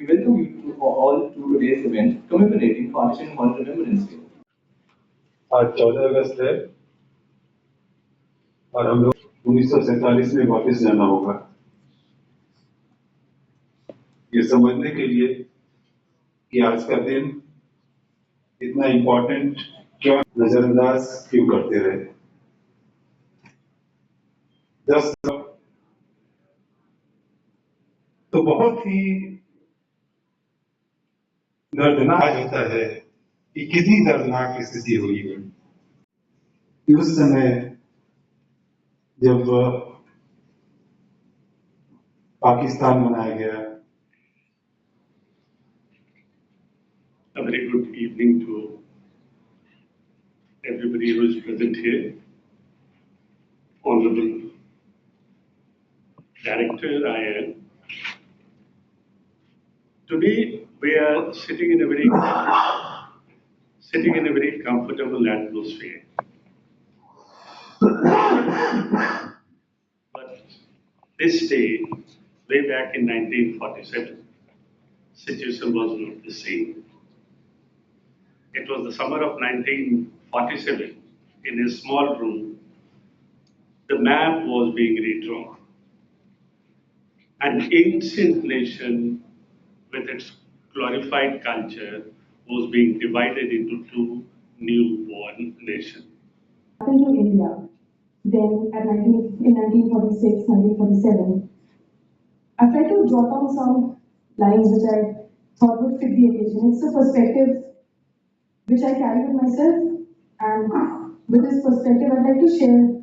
We welcome you to all to today's event commemorating Partition Hall Remembrance Day. आज 14 अगस्त है और हम लोग 1947 में वापस जाना होगा ये समझने के लिए कि आज का दिन इतना इम्पोर्टेंट क्यों नजरअंदाज क्यों करते रहे 10 तो बहुत ही दर्दनाक होता है कि कितनी दर्दनाक स्थिति हुई है उस समय जब पाकिस्तान बनाया गया A very good evening to everybody who is present here. Honorable Director IIN. Today we are sitting in a very comfortable atmosphere. But this day, way back in 1947, situation was not the same. It was the summer of 1947. In a small room, the map was being redrawn. An ancient nation with its glorified culture was being divided into two newborn nations. Happened to India, then in 1946, 1947, I tried to jot down some lines which I thought would fit the occasion. It's a perspective which I carry with myself, and with this perspective, I'd like to share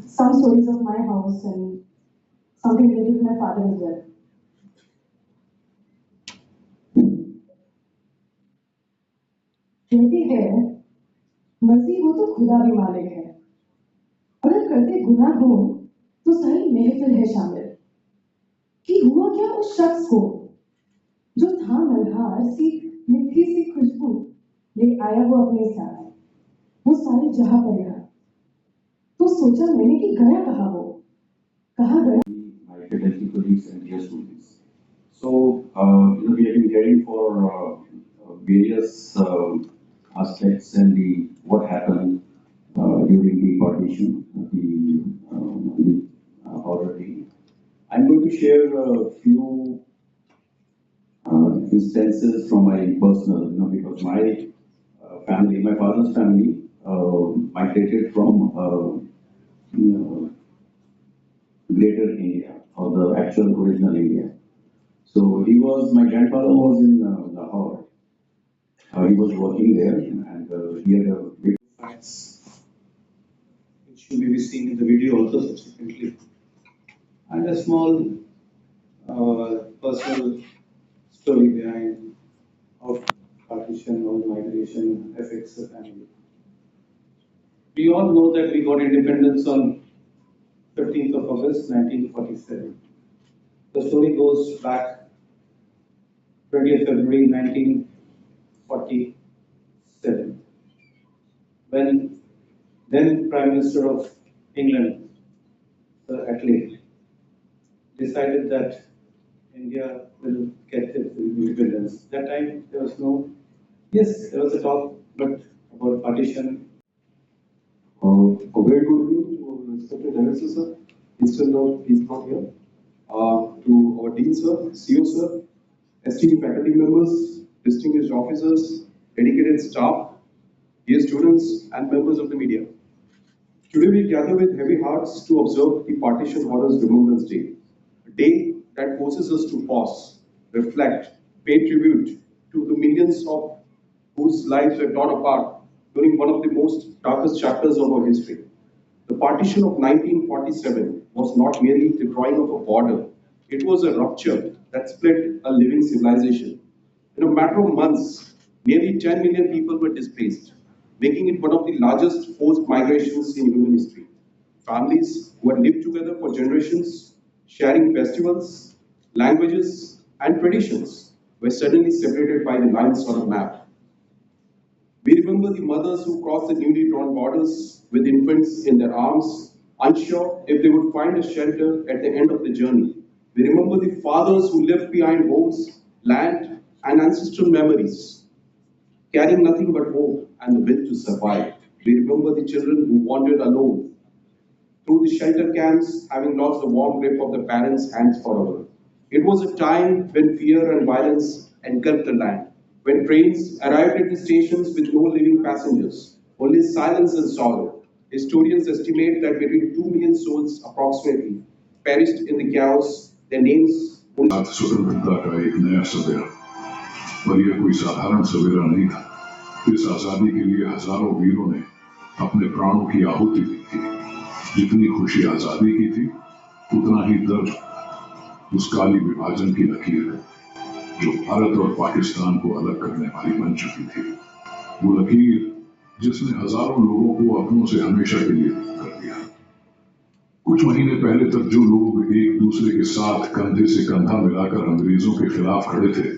some stories of my house and something related to my father as well. कहते हैं मर्जी हो तो खुदा भी मालिक है अगर करते गुनाह हो तो सही महफिल है शामिल कि हुआ क्या उस शख्स को जो था मल्हार सी मिठी सी खुशबू ले आया वो अपने साथ वो सारी जहां पर रहा तो सोचा मैंने कि गया कहाँ गया my faculty colleagues and dear students. So, we have been hearing for various aspects and what happened during the partition, the horror day. I'm going to share a few instances from my personal, because my family, my father's family, migrated from Greater India or the actual original India. So my grandfather was in Lahore. He was working there and he had a big Facts, which you may be seeing in the video also subsequently, and a small personal story behind how partition or migration affects the family. We all know that we got independence on 15th of August 1947. The story goes back 20th February 1947, when then Prime Minister of England, Sir Attlee, decided that India will get its independence. That time there was there was a talk, but about partition. A very good evening to respected director sir, instead of he's not here. To our dean sir, CEO sir, esteemed faculty members, distinguished officers, dedicated staff, dear students and members of the media. Today we gather with heavy hearts to observe the Partition Horrors Remembrance Day, a day that forces us to pause, reflect, pay tribute to the millions of whose lives were torn apart during one of the most darkest chapters of our history. The partition of 1947 was not merely the drawing of a border, it was a rupture that split a living civilization. In a matter of months, nearly 10 million people were displaced, making it one of the largest forced migrations in human history. Families who had lived together for generations, sharing festivals, languages, and traditions, were suddenly separated by the lines on a map. We remember the mothers who crossed the newly drawn borders with infants in their arms, unsure if they would find a shelter at the end of the journey. We remember the fathers who left behind homes, land, and ancestral memories, carrying nothing but hope and the will to survive. We remember the children who wandered alone through the shelter camps, having lost the warm grip of their parents' hands forever. It was a time when fear and violence engulfed the land, when trains arrived at the stations with no living passengers, only silence and sorrow. Historians estimate that between 2 million souls approximately perished in the chaos, their names only. स्वतंत्रता का एक नया सवेरा, पर यह कोई साधारण सवेरा नहीं था। इस आजादी के लिए हजारों वीरों ने अपने प्राणों की आहुति दी थी। जितनी खुशी आजादी की थी, उतना ही दर्द उस काली विभाजन की लकीर है, जो भारत और पाकिस्तान को अलग करने वाली बन चुकी थी। वो लकीर जिसने हजारों लोगों को अपनों से हमेशा के लिए कर दिया। कुछ महीने पहले तक जो लोग एक दूसरे के साथ कंधे से कंधा मिलाकर अंग्रेजों के खिलाफ खड़े थे,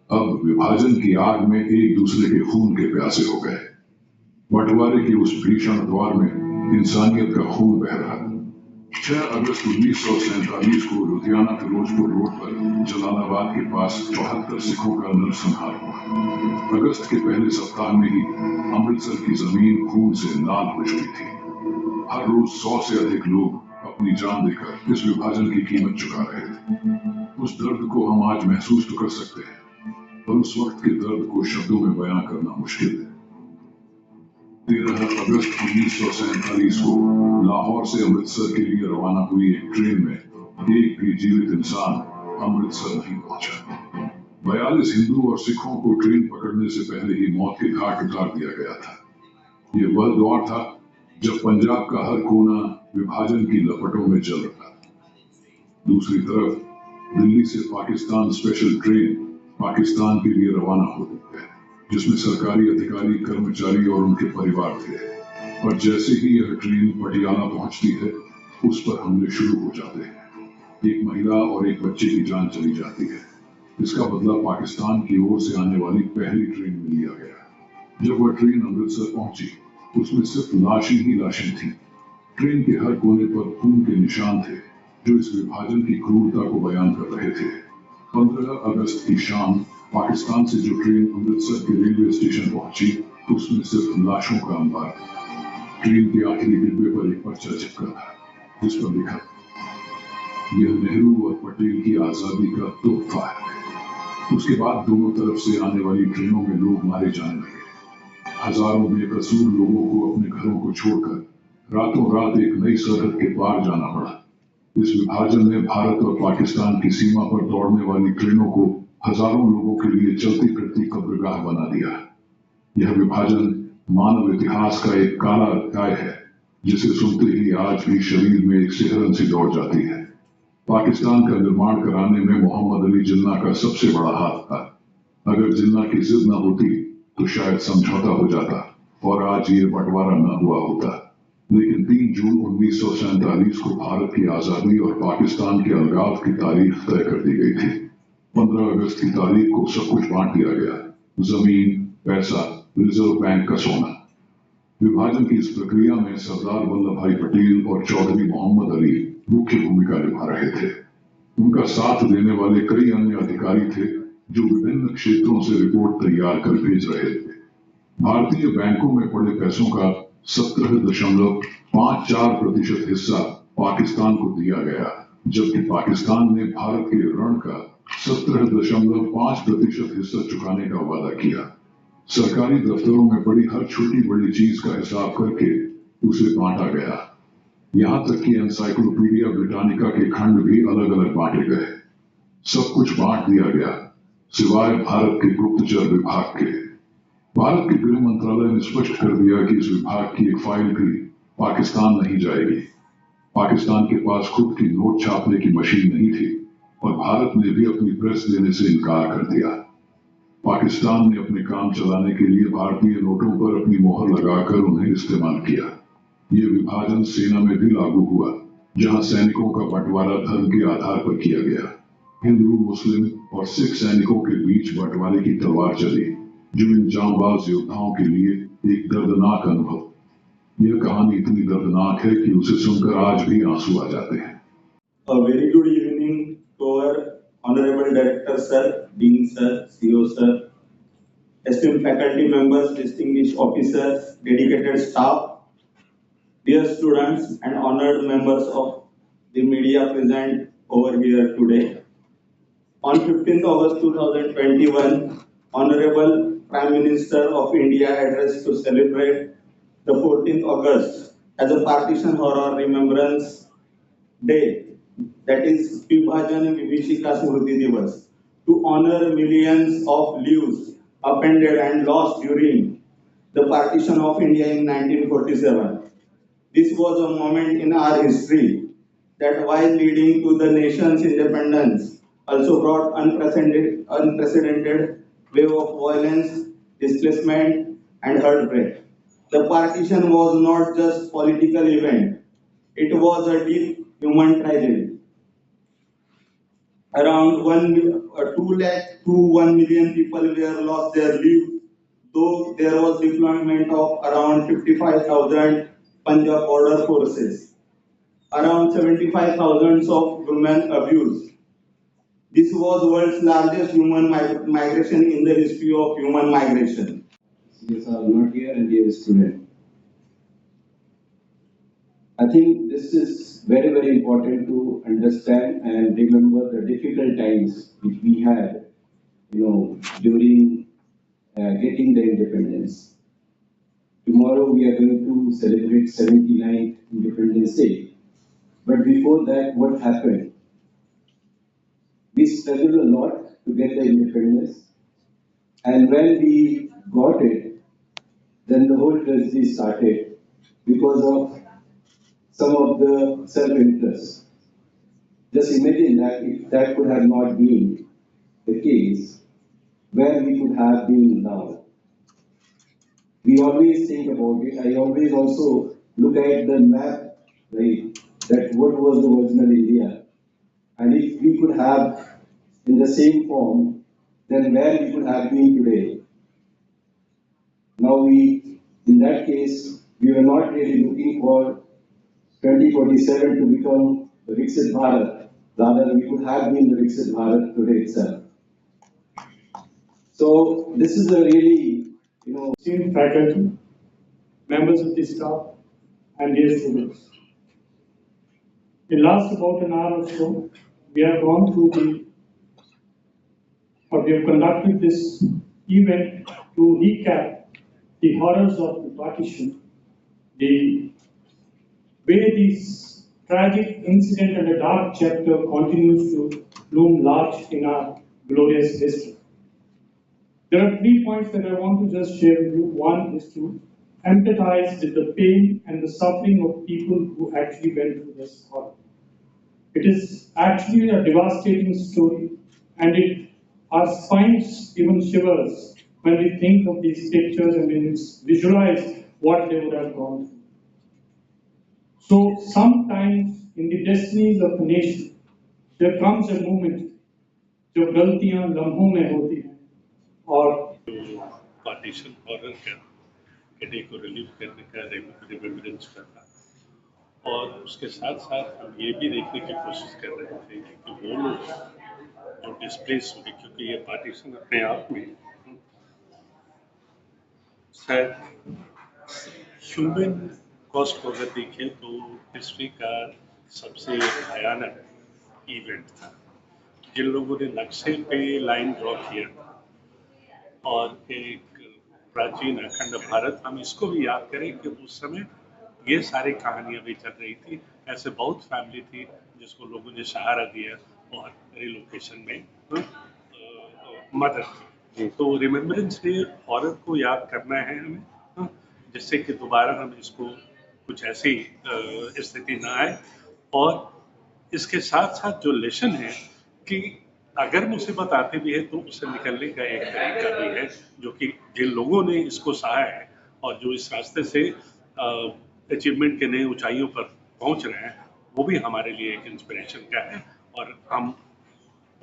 अब विभाजन की आग में एक दूसरे के खून के प्यासे हो गए। बंटवारे के उस भीषण द्वार में इंसानियत का खून बह रहा। 6 अगस्त 1947 को लुधियाना फिरोजपुर रोड पर जलालाबाद के पास 74 सिखों का नरसंहार हुआ। अगस्त के पहले सप्ताह में ही अमृतसर की जमीन खून से लाल हो चुकी थी। हर रोज 100 से अधिक लोग अपनी जान देकर इस विभाजन की कीमत चुका रहे थे। उस दर्द को हम आज महसूस तो कर सकते हैं, पर उस वक्त के दर्द को शब्दों में बयां करना मुश्किल है। 13 अगस्त 1947 को लाहौर से अमृतसर के लिए रवाना हुई एक ट्रेन में एक भी जीवित इंसान अमृतसर नहीं पहुंचा। 42 हिंदू और सिखों को ट्रेन पकड़ने से पहले ही मौत के घाट उतार दिया गया था। ये वह दौर था जब पंजाब का हर कोना विभाजन की लपटों में जल रहा था। दूसरी तरफ दिल्ली से पाकिस्तान स्पेशल ट्रेन पाकिस्तान के लिए रवाना होती है, जिसमें सरकारी अधिकारी, कर्मचारी और उनके परिवार थे। और जैसे ही यह ट्रेन पटियाला पहुंचती है, उस पर हमले शुरू हो जाते हैं। एक महिला और एक बच्चे की जान चली जाती है। इसका बदला पाकिस्तान की ओर से आने वाली पहली ट्रेन में लिया गया। जब वह ट्रेन अमृतसर पहुंची, उसमें सिर्फ लाशें ही लाशें थी। ट्रेन के हर कोने पर खून के निशान थे, जो इस विभाजन की क्रूरता को बयान कर रहे थे। 15 अगस्त की शाम पाकिस्तान से जो ट्रेन अमृतसर के रेलवे स्टेशन पहुंची, उसमें सिर्फ लाशों का अंबार था। ट्रेन के आखिरी डिब्बे पर एक पर्चा चिपका था, जिस पर लिखा, यह नेहरू और पटेल की आजादी का तोहफा है। उसके बाद दोनों तरफ से आने वाली ट्रेनों में लोग मारे जाने लगे। हजारों बेकसूर लोगों को अपने घरों को छोड़कर रातों रात एक नई सरहद के पार जाना पड़ा। इस विभाजन ने भारत और पाकिस्तान की सीमा पर दौड़ने वाली ट्रेनों को हजारों लोगों के लिए चलती फिरती कब्रगाह बना दिया। यह विभाजन मानव इतिहास का एक काला अध्याय है, जिसे सुनते ही आज भी शरीर में एक सिहरन सी दौड़ जाती है। पाकिस्तान का निर्माण कराने में मोहम्मद अली जिन्ना का सबसे बड़ा हाथ था। अगर जिन्ना की जिद न होती तो शायद समझौता हो जाता और आज ये बंटवारा न हुआ होता। लेकिन 3 जून 1947 को भारत की आजादी और पाकिस्तान के अलगाव की तारीख तय कर दी गई थी। 15 अगस्त की तारीख को सब कुछ बांट दिया गया, जमीन, पैसा, रिजर्व बैंक का सोना। विभाजन की इस प्रक्रिया में सरदार वल्लभ भाई पटेल और चौधरी मोहम्मद अली मुख्य भूमिका निभा रहे थे। उनका साथ देने वाले कई अन्य अधिकारी थे, जो विभिन्न क्षेत्रों से रिपोर्ट तैयार कर भेज रहे थे। भारतीय बैंकों में पड़े पैसों का 17.54% हिस्सा पाकिस्तान को दिया गया, जबकि पाकिस्तान ने भारत के ऋण का 17.5% हिस्सा चुकाने का वादा किया। सरकारी दफ्तरों में पड़ी हर छोटी बड़ी चीज का हिसाब करके उसे बांटा गया। यहां तक कि एनसाइक्लोपीडिया ब्रिटानिका के खंड भी अलग अलग बांटे गए। सब कुछ बांट दिया गया, सिवाय भारत के गुप्तचर विभाग के। भारत के गृह मंत्रालय ने स्पष्ट कर दिया कि इस विभाग की एक फाइल भी पाकिस्तान नहीं जाएगी। पाकिस्तान के पास खुद की नोट छापने की मशीन नहीं थी और भारत ने भी अपनी प्रेस देने से इनकार कर दिया। पाकिस्तान ने अपने काम चलाने के लिए भारतीय नोटों पर अपनी मोहर लगाकर उन्हें इस्तेमाल किया। ये विभाजन सेना में भी लागू हुआ, जहां सैनिकों का बंटवारा धर्म के आधार पर किया गया। हिंदू, मुस्लिम और सिख सैनिकों के बीच बंटवारे की तलवार चली, जो इन जांबाज योद्धाओं के लिए एक दर्दनाक अनुभव। यह कहानी इतनी दर्दनाक है कि उसे सुनकर आज भी आंसू आ जाते हैं। A very good evening to Sir, Dean Sir, CEO Sir, esteemed faculty members, distinguished officers, dedicated staff, dear students and honored members of the media present over here today. On 15th August 2021, Honorable Prime Minister of India addressed to celebrate the 14th August as a Partition Horror Remembrance Day, that is Vibhajan Vibhishika Smriti Divas, to honor millions of lives upended and lost during the partition of India in 1947. This was a moment in our history that, while leading to the nation's independence, also brought unprecedented wave of violence, displacement, and heartbreak. The partition was not just political event; it was a deep human tragedy. Around 2 lakh to 1 million people were lost their lives, though there was deployment of around 55,000 Punjab border forces. Around 75,000 of women abused. This was world's largest human migration in the history of human migration. Yes, are not here and dear student. I think this is very, very important to understand and remember the difficult times which we had, during getting the independence. Tomorrow we are going to celebrate 79th Independence Day. But before that, what happened? We struggled a lot to get the independence. And when we got it, then the whole tragedy started because of some of the self-interest. Just imagine that if that could have not been the case, where we could have been now. We always think about it. I always also look at the map, right, that what was the original India. And if we could have in the same form, then where we could have been today. Now in that case, we were not really looking for 2047 to become the Viksit Bharat. Rather, we could have been the Viksit Bharat today itself. So this is a really, esteemed faculty, members of the staff, and dear students. In last about an hour or so, we have gone through we have conducted this event to recap the horrors of the partition, the way this tragic incident and a dark chapter continues to loom large in our glorious history. There are 3 points that I want to just share with you. One is to empathize with the pain and the suffering of people who actually went through this horror. It is actually a devastating story, and our spines even shivers when we think of these pictures and when we visualize what they would have gone through. So sometimes in the destinies of a nation, there comes a moment जो गलतियां लम्हों में होती हैं और partition horror के day को relieve करने का रिमेम्बरेंस करना, और उसके साथ साथ हम ये भी देखने की कोशिश कर रहे थे कि वो लोग जो डिस्प्लेस हुए, क्योंकि ये पार्टीशन अपने आप में शायद ह्यूमन कॉस्ट को अगर देखें तो हिस्ट्री का सबसे भयानक इवेंट था। जिन लोगों ने नक्शे पे लाइन ड्रॉ किया और एक प्राचीन अखंड भारत, हम इसको भी याद करें कि उस समय ये सारी कहानियां भी चल रही थी। ऐसे बहुत फैमिली थी जिसको लोगों ने सहारा दिया और रिलोकेशन में मदद की। तो रिमेम्बरेंस डे हॉरर को याद करना है हमें, जिससे कि दोबारा हम इसको कुछ ऐसी स्थिति ना आए। और इसके साथ साथ जो लेसन है कि अगर मुसीबत आती भी है तो उससे निकलने का एक तरीका भी है, जो कि जिन लोगों ने इसको सहा है और जो इस रास्ते से अचीवमेंट के नई ऊंचाइयों पर पहुंच रहे हैं, वो भी हमारे लिए एक इंस्पिरेशन का है। और हम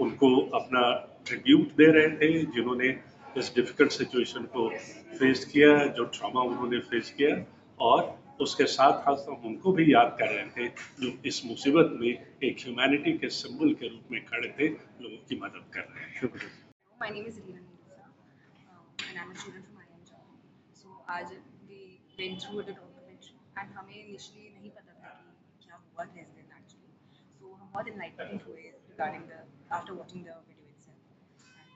उनको अपना ट्रिब्यूट दे रहे थे जिन्होंने इस डिफिकल्ट सिचुएशन को फेस किया, जो ट्रॉमा उन्होंने फेस किया, और उसके साथ साथ हम उनको भी याद कर रहे थे जो इस मुसीबत में एक ह्यूमैनिटी के सिंबल के रूप में खड़े थे, लोगों की मदद कर रहे हैं। शुक्रिया। My name is Reena Neerusa, and I'm a student from IIM. So आज we went through the documentary and हमें initially नहीं पता था कि क्या हुआ था इस दिन actually. So हम बहुत enlightened हुए regarding the after watching the video itself.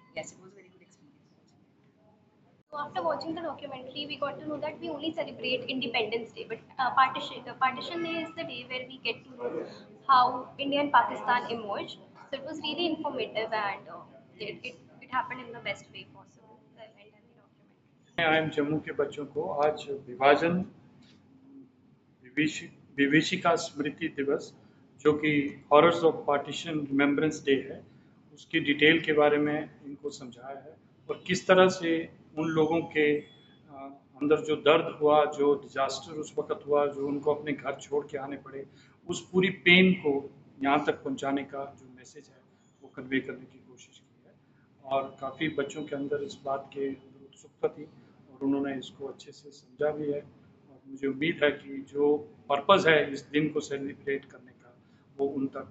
And yes, it was a very good experience. So after watching the documentary, we got to know that we only celebrate Independence Day, but Partition Day is the day where we get to know how India and Pakistan emerged. So it was really informative and it happened in the best way possible. The event and the documentary. IIM Jammu के बच्चों को आज विभाजन विभीषिका स्मृति दिवस, जो कि horrors of partition remembrance day है, उसकी डिटेल के बारे में इनको समझाया है और किस तरह से उन लोगों के अंदर जो दर्द हुआ, जो डिजास्टर उस वक्त हुआ, जो उनको अपने घर छोड़ के आने पड़े, उस पूरी पेन को यहाँ तक पहुँचाने का जो मैसेज है वो कन्वे करने की कोशिश की है। और काफ़ी बच्चों के अंदर इस बात के उत्सुकता थी और उन्होंने इसको अच्छे से समझा भी है। और मुझे उम्मीद है कि जो पर्पज़ है इस दिन को सेलिब्रेट करने का वो उन तक